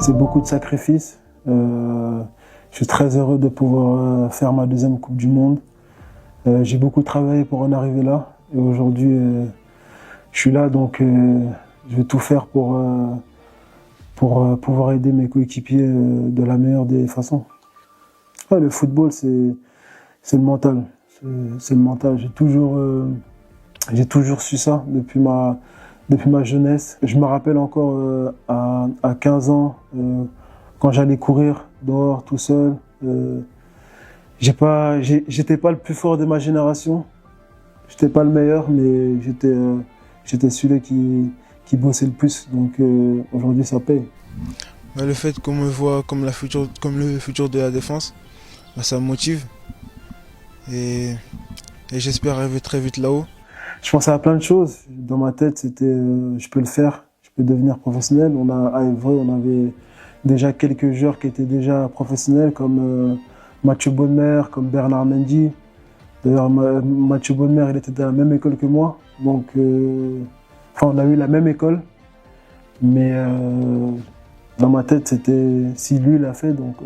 C'est beaucoup de sacrifices. Je suis très heureux de pouvoir faire ma deuxième Coupe du Monde. J'ai beaucoup travaillé pour en arriver là. Et aujourd'hui, je suis là, donc je vais tout faire pour pouvoir aider mes coéquipiers de la meilleure des façons. Ouais, le football, c'est le mental. C'est le mental. J'ai toujours su ça depuis ma jeunesse. Je me rappelle encore à 15 ans, quand j'allais courir dehors tout seul. J'étais pas le plus fort de ma génération. J'étais pas le meilleur, mais j'étais celui qui bossait le plus. Donc aujourd'hui, ça paye. Le fait qu'on me voit comme le futur de la défense, ça me motive. Et j'espère arriver très vite là-haut. Je pensais à plein de choses. Dans ma tête, c'était je peux le faire, je peux devenir professionnel. À Évreux, on avait déjà quelques joueurs qui étaient déjà professionnels, comme Mathieu Bonnemer, comme Bernard Mendy. D'ailleurs, Mathieu Bonnemer, il était dans la même école que moi. Donc, on a eu la même école. Mais dans ma tête, c'était si lui l'a fait, donc,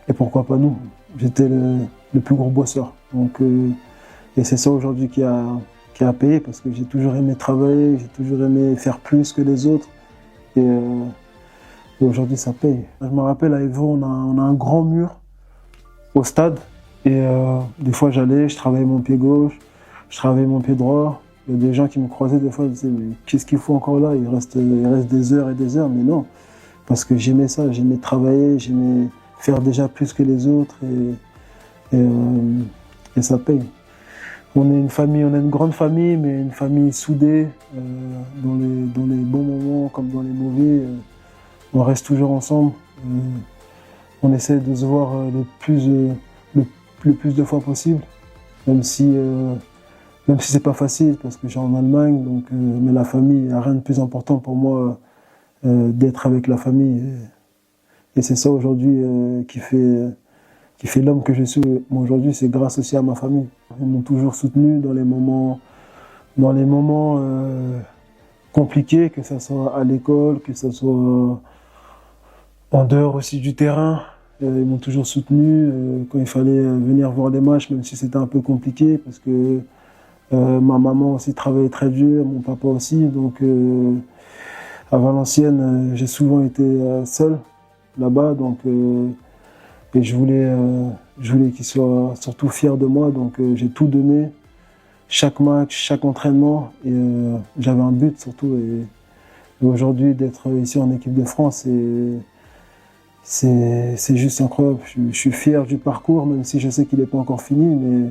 et pourquoi pas nous. J'étais le plus gros bosseur. Donc, et c'est ça aujourd'hui qui a payé, parce que j'ai toujours aimé travailler, j'ai toujours aimé faire plus que les autres. Et aujourd'hui, ça paye. Je me rappelle, à Évreux, on a un grand mur au stade. Et des fois, je travaillais mon pied gauche, je travaillais mon pied droit. Il y a des gens qui me croisaient des fois, ils disaient, mais qu'est-ce qu'il faut encore là? Il reste des heures et des heures. Mais non, parce que j'aimais ça, j'aimais travailler, j'aimais faire déjà plus que les autres. Et ça paye. On est une grande famille, mais une famille soudée. Dans les bons moments comme dans les mauvais, on reste toujours ensemble. On essaie de se voir le plus de fois possible, même si c'est pas facile, parce que je suis en Allemagne, donc, mais la famille, il n'y a rien de plus important pour moi d'être avec la famille. Et c'est ça aujourd'hui qui fait l'homme que je suis. Moi, aujourd'hui, c'est grâce aussi à ma famille. Ils m'ont toujours soutenu dans les moments compliqués, que ce soit à l'école, que ce soit en dehors aussi du terrain. Ils m'ont toujours soutenu quand il fallait venir voir les matchs, même si c'était un peu compliqué, parce que ma maman aussi travaillait très dur, mon papa aussi. Donc à Valenciennes, j'ai souvent été seul là-bas, donc et je voulais qu'ils soient surtout fiers de moi, donc j'ai tout donné, chaque match, chaque entraînement, et j'avais un but surtout. Et aujourd'hui, d'être ici en équipe de France, c'est juste incroyable. Je suis fier du parcours, même si je sais qu'il n'est pas encore fini, mais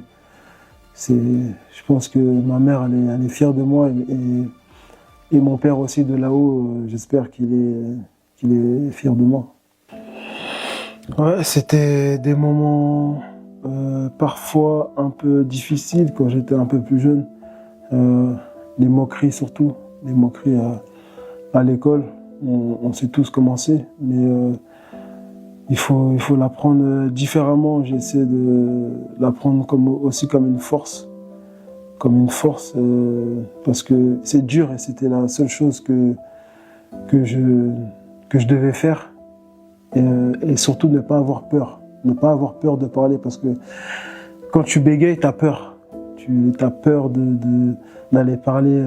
je pense que ma mère, elle est fière de moi, et mon père aussi de là-haut, j'espère qu'il est fier de moi. Ouais, c'était des moments parfois un peu difficiles quand j'étais un peu plus jeune. Les moqueries surtout, les moqueries à l'école. On sait tous comment c'est, mais il faut l'apprendre différemment. J'essaie de l'apprendre aussi comme une force. Parce que c'est dur, et c'était la seule chose que je devais faire. Et surtout ne pas avoir peur. Ne pas avoir peur de parler, parce que quand tu bégayes, tu as peur. Tu as peur d'aller parler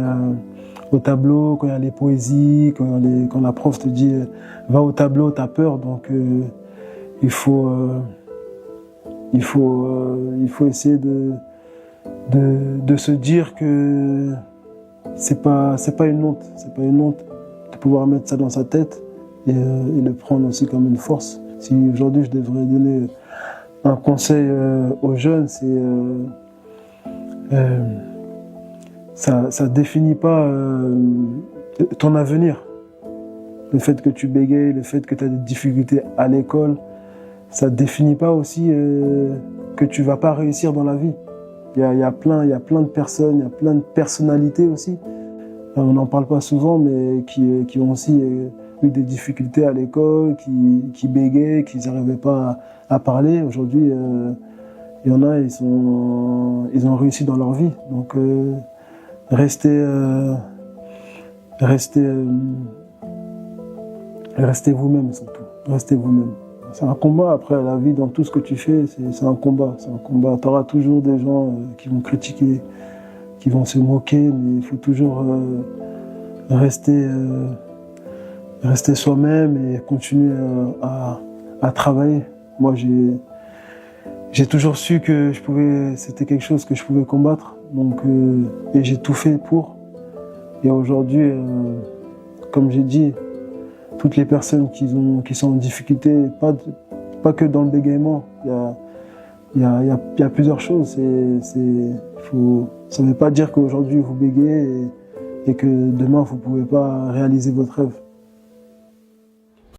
au tableau, quand il y a les poésies, quand la prof te dit va au tableau, tu as peur. Donc il faut essayer de se dire que c'est pas une honte. C'est pas une honte de pouvoir mettre ça dans sa tête. Et le prendre aussi comme une force. Si aujourd'hui je devrais donner un conseil aux jeunes, c'est ça définit pas ton avenir. Le fait que tu bégayes, le fait que tu as des difficultés à l'école, ça définit pas aussi que tu vas pas réussir dans la vie. Il y a plein de personnes, il y a plein de personnalités aussi. On n'en parle pas souvent, mais qui ont aussi eu des difficultés à l'école, qui bégaient, qui n'arrivaient pas à parler. Aujourd'hui, il y en a, ils ont réussi dans leur vie. Donc, rester Et restez vous-même surtout. Restez vous-même. C'est un combat. Après, la vie, dans tout ce que tu fais, c'est un combat. C'est un combat. Tu auras toujours des gens qui vont critiquer, qui vont se moquer, mais il faut toujours rester soi-même et continuer à travailler. Moi, j'ai toujours su que c'était quelque chose que je pouvais combattre. Donc, et j'ai tout fait pour. Et aujourd'hui, comme j'ai dit, toutes les personnes qui sont en difficulté, pas que dans le bégaiement, il y a plusieurs choses. Ça ne veut pas dire qu'aujourd'hui vous bégayez et que demain vous ne pouvez pas réaliser votre rêve.